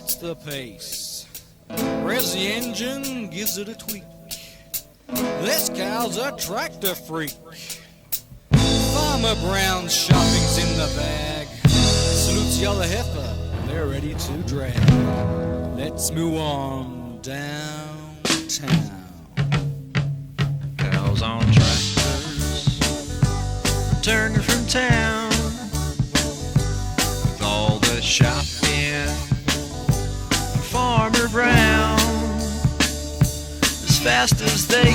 sets the pace. Resi engine gives it a tweak. This cow's a tractor freak. Farmer Brown's shopping's in the bag. Salutes yellow heifer, they're ready to drag. Let's move on downtown. Cows on tractors, returning from town, with all the shopping for Farmer Brown. As fast as they